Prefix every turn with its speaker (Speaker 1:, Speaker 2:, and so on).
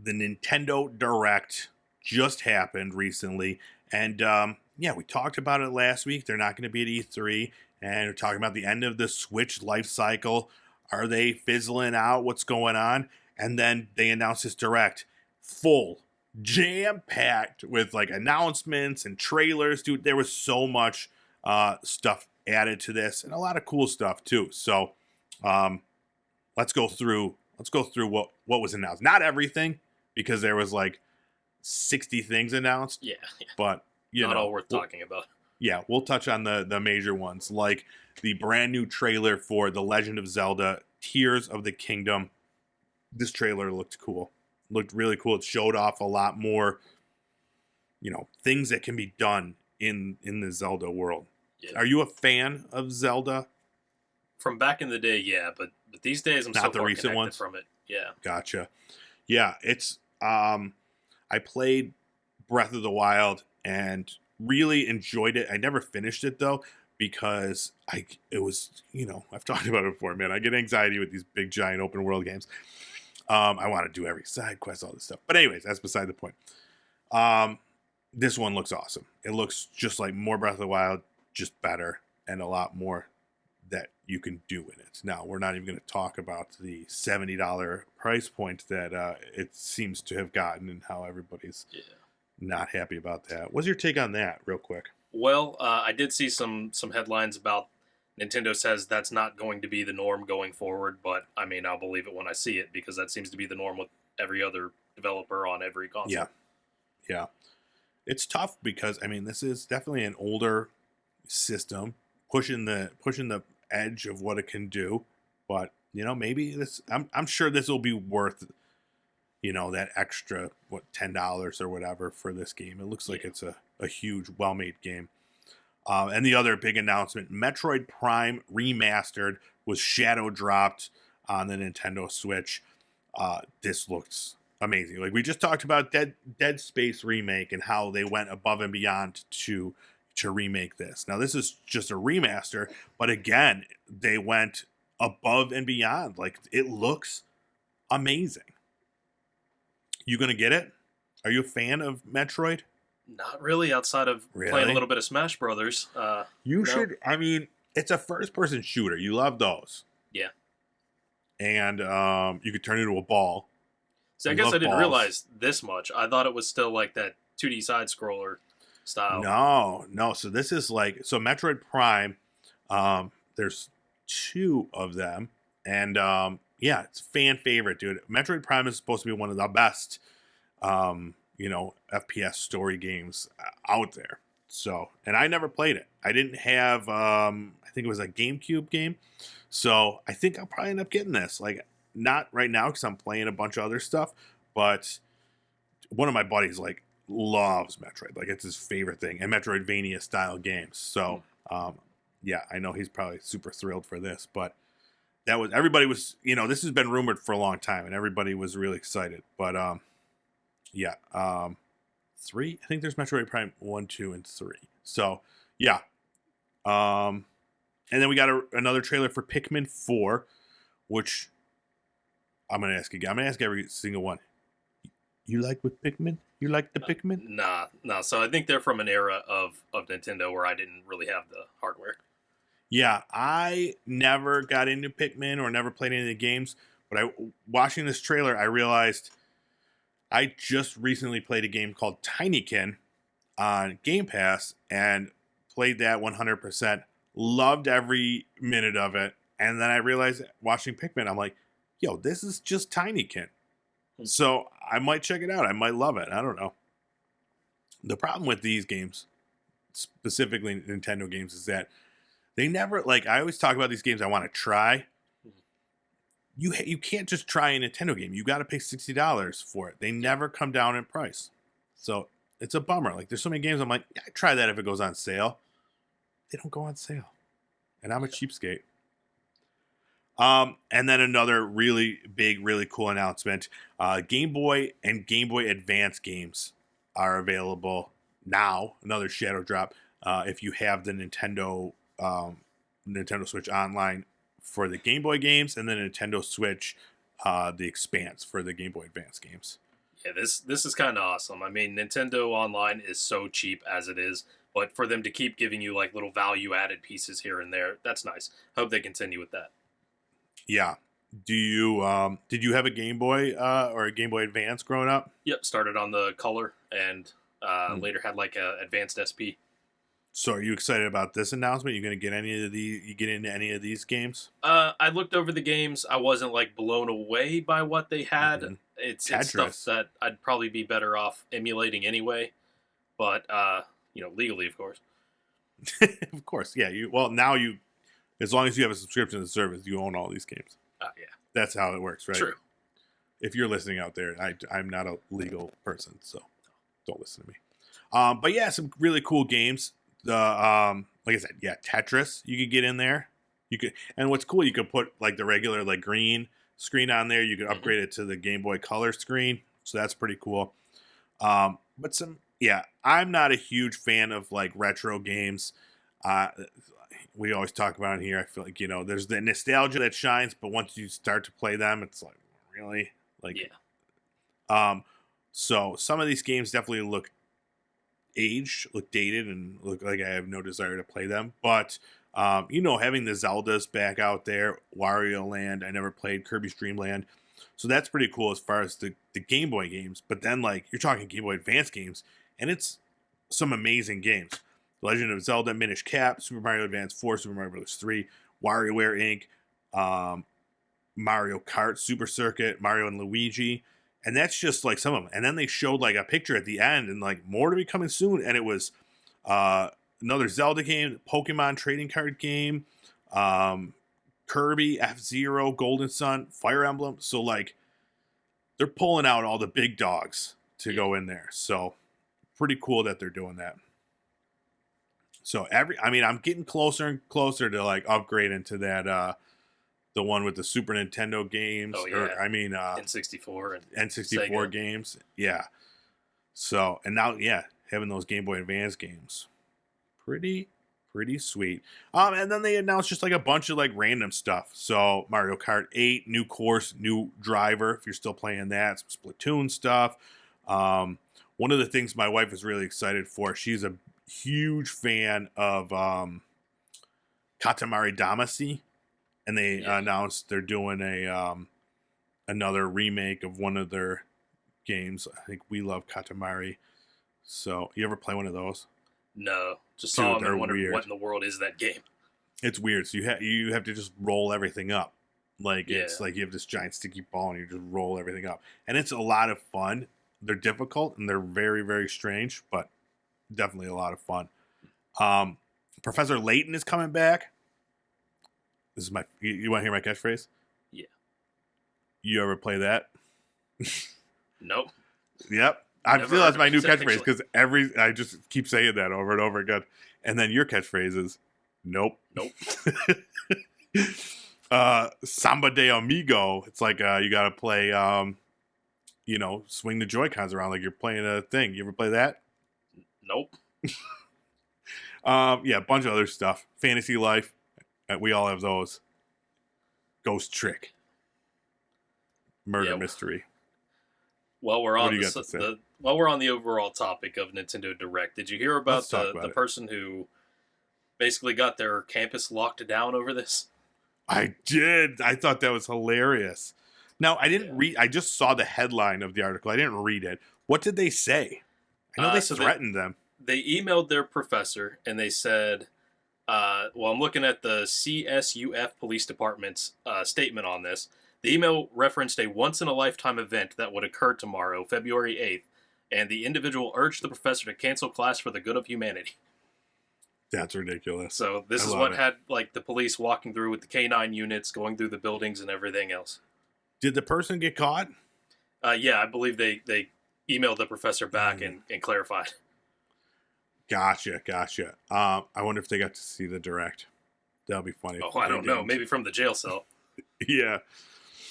Speaker 1: the Nintendo Direct just happened recently, and yeah, we talked about it last week. They're not going to be at E3, and we're talking about the end of the Switch life cycle. Are they fizzling out? What's going on? And then they announced this Direct, full, jam packed with like announcements and trailers. Dude, there was so much stuff added to this, and a lot of cool stuff too. So um, let's go through what was announced. Not everything, because there was like 60 things announced,
Speaker 2: Yeah,
Speaker 1: but
Speaker 2: not all worth talking about.
Speaker 1: yeah, we'll touch on the major ones, like the brand new trailer for The Legend of Zelda Tears of the Kingdom. This trailer looked cool. Looked really cool. It showed off a lot more, things that can be done in the Zelda world.
Speaker 2: Yeah.
Speaker 1: Are you a fan of Zelda?
Speaker 2: From back in the day, yeah, but these days I'm
Speaker 1: Not
Speaker 2: so
Speaker 1: the
Speaker 2: far
Speaker 1: recent
Speaker 2: connected
Speaker 1: ones?
Speaker 2: from it. Yeah.
Speaker 1: Gotcha. Yeah, it's I played Breath of the Wild and really enjoyed it. I never finished it though, because it was, I've talked about it before, man. I get anxiety with these big giant open world games. I want to do every side quest, all this stuff. But anyways, that's beside the point. This one looks awesome. It looks just like more Breath of the Wild, just better, and a lot more that you can do in it. Now, we're not even going to talk about the $70 price point that it seems to have gotten, and how everybody's not happy about that. What's your take on that, real quick?
Speaker 2: Well, I did see some headlines about Nintendo says that's not going to be the norm going forward, but I mean, I'll believe it when I see it, because that seems to be the norm with every other developer on every console.
Speaker 1: Yeah. It's tough because, I mean, this is definitely an older system, pushing the edge of what it can do. But, maybe this, I'm sure this will be worth, that extra, $10 or whatever for this game. It looks like it's a huge, well-made game. And the other big announcement, Metroid Prime Remastered was shadow dropped on the Nintendo Switch. This looks amazing. Like we just talked about Dead Space remake and how they went above and beyond to remake this. Now this is just a remaster, but again, they went above and beyond. Like it looks amazing. You gonna get it? Are you a fan of Metroid?
Speaker 2: Not really, outside of playing a little bit of Smash Brothers.
Speaker 1: You should. I mean, it's a first-person shooter. You love those.
Speaker 2: Yeah.
Speaker 1: And you could turn it into a ball.
Speaker 2: See, I guess I didn't realize this much. I thought it was still like that 2D side scroller style.
Speaker 1: No. So this is like Metroid Prime. There's 2 of them, and yeah, it's fan favorite, dude. Metroid Prime is supposed to be one of the best, FPS story games out there. So, and I never played it. I didn't have. I think it was a GameCube game. So I think I'll probably end up getting this. Like, not right now because I'm playing a bunch of other stuff, but one of my buddies loves Metroid. Like, it's his favorite thing, and Metroidvania style games. So yeah, I know he's probably super thrilled for this. But everybody was, this has been rumored for a long time, and everybody was really excited. But yeah, 3. I think there's Metroid Prime 1, 2, and 3. So yeah. And then we got another trailer for Pikmin 4, which I'm going to ask again. I'm going to ask every single one. You like with Pikmin? You like the Pikmin?
Speaker 2: Nah. So I think they're from an era of Nintendo where I didn't really have the hardware.
Speaker 1: Yeah, I never got into Pikmin or never played any of the games, but watching this trailer, I realized I just recently played a game called Tinykin on Game Pass and played that 100%. Loved every minute of it. And then I realized watching Pikmin, I'm like, yo, this is just Tinykin. So I might check it out. I might love it. I don't know. The problem with these games, specifically Nintendo games, is that they never, I always talk about these games I want to try. You can't just try a Nintendo game. You got to pay $60 for it. They never come down in price. So it's a bummer. Like, there's so many games I'm like, yeah, I'd try that if it goes on sale. They don't go on sale. And I'm a cheapskate. And then another really big, really cool announcement. Game Boy and Game Boy Advance games are available now. Another shadow drop. If you have the Nintendo Switch Online for the Game Boy games, and then Nintendo Switch, the Expanse for the Game Boy Advance games.
Speaker 2: Yeah, this is kind of awesome. I mean, Nintendo Online is so cheap as it is, but for them to keep giving you like little value added pieces here and there, that's nice. Hope they continue with that.
Speaker 1: Yeah. Do you did you have a Game Boy or a Game Boy Advance growing up?
Speaker 2: Yep, started on the Color and
Speaker 1: Hmm.
Speaker 2: later had like a Advanced SP.
Speaker 1: So are you excited about this announcement? You going to get any of the you get into any of these games?
Speaker 2: I looked over the games. I wasn't like blown away by what they had.
Speaker 1: Hmm.
Speaker 2: It's stuff
Speaker 1: Tetris.
Speaker 2: that I'd probably be better off emulating anyway, but legally, of course.
Speaker 1: Of course, yeah. You well now you as long as you have a subscription to the service, you own all these games.
Speaker 2: Yeah,
Speaker 1: That's how it works, right?
Speaker 2: true.
Speaker 1: If you're listening out there, I'm not a legal person, so don't listen to me. But yeah, some really cool games. The like I said, yeah, Tetris you could get in there. You could, and what's cool, you could put like the regular like green screen on there. You could
Speaker 2: Mhm.
Speaker 1: upgrade it to the Game Boy Color screen, so that's pretty cool. But some, yeah, I'm not a huge fan of like retro games. Uh, we always talk about it here. I feel like there's the nostalgia that shines, but once you start to play them, it's like really like
Speaker 2: Yeah.
Speaker 1: um. So some of these games definitely look aged, look dated, and look like I have no desire to play them. But having the Zeldas back out there, Wario Land, I never played Kirby's Dream Land, so that's pretty cool as far as the Game Boy games. But then like you're talking Game Boy Advance games, and it's some amazing games. Legend of Zelda, Minish Cap, Super Mario Advance 4, Super Mario Bros. 3, WarioWare Inc., Mario Kart, Super Circuit, Mario and Luigi, and that's just like some of them. And then they showed like a picture at the end, and like more to be coming soon. And it was uh, another Zelda game, Pokemon trading card game, um, Kirby, F Zero, Golden Sun, Fire Emblem. So like they're pulling out all the big dogs to
Speaker 2: Yeah.
Speaker 1: go in there. So pretty cool that they're doing that. So I'm getting closer and closer to like upgrading to that the one with the Super Nintendo games,
Speaker 2: Oh
Speaker 1: or
Speaker 2: yeah. N64 and
Speaker 1: N64
Speaker 2: Sega.
Speaker 1: games. Yeah. So, and now, yeah, having those Game Boy Advance games, pretty, pretty sweet. And then they announced just like a bunch of like random stuff. So, Mario Kart 8, new course, new driver, if you're still playing that, some Splatoon stuff. One of the things my wife is really excited for, she's a huge fan of Katamari Damacy, and they
Speaker 2: Yeah.
Speaker 1: announced they're doing another remake of one of their games. I think We Love Katamari. So you ever play one of those?
Speaker 2: No, just
Speaker 1: Dude,
Speaker 2: saw them
Speaker 1: they're
Speaker 2: and wondered
Speaker 1: weird.
Speaker 2: what in the world is that game.
Speaker 1: It's weird. So you have to just roll everything up. Like it's
Speaker 2: Yeah.
Speaker 1: like you have this giant sticky ball and you just roll everything up. And it's a lot of fun. They're difficult and they're very, very strange, but definitely a lot of fun. Professor Layton is coming back. This is you want to hear my catchphrase?
Speaker 2: Yeah.
Speaker 1: You ever play that?
Speaker 2: Nope.
Speaker 1: Yep. I
Speaker 2: Never
Speaker 1: feel that's
Speaker 2: heard
Speaker 1: my
Speaker 2: of
Speaker 1: new
Speaker 2: it,
Speaker 1: catchphrase
Speaker 2: actually.
Speaker 1: because I just keep saying that over and over again. And then your catchphrase is, nope.
Speaker 2: Nope.
Speaker 1: Samba de Amigo. It's like you got to play, swing the Joy-Cons around like you're playing a thing. You ever play that?
Speaker 2: Nope.
Speaker 1: Yeah, a bunch of other stuff. Fantasy Life. We all have those. Ghost Trick. Murder
Speaker 2: Yeah.
Speaker 1: Mystery.
Speaker 2: While we're
Speaker 1: What
Speaker 2: on
Speaker 1: do you got to say?
Speaker 2: while we're on the overall topic of Nintendo Direct, did you hear about
Speaker 1: Let's talk about
Speaker 2: the
Speaker 1: it.
Speaker 2: person who basically got their campus locked down over this?
Speaker 1: I did. I thought that was hilarious. Now, I didn't
Speaker 2: Yeah.
Speaker 1: read. I just saw the headline of the article. I didn't read it. What did they say? I know they
Speaker 2: So
Speaker 1: threatened them.
Speaker 2: they emailed their professor and they said, well, I'm looking at the CSUF Police Department's statement on this. The email referenced a once-in-a-lifetime event that would occur tomorrow, February 8th, and the individual urged the professor to cancel class for the good of humanity.
Speaker 1: That's ridiculous.
Speaker 2: So this
Speaker 1: I
Speaker 2: is
Speaker 1: love
Speaker 2: what
Speaker 1: it.
Speaker 2: had like the police walking through with the K9 units, going through the buildings and everything else.
Speaker 1: Did the person get caught?
Speaker 2: Yeah, I believe they emailed the professor back and clarified.
Speaker 1: Gotcha. I wonder if they got to see the direct. That'll be funny.
Speaker 2: Oh, I don't know. Maybe from the jail cell.
Speaker 1: Yeah.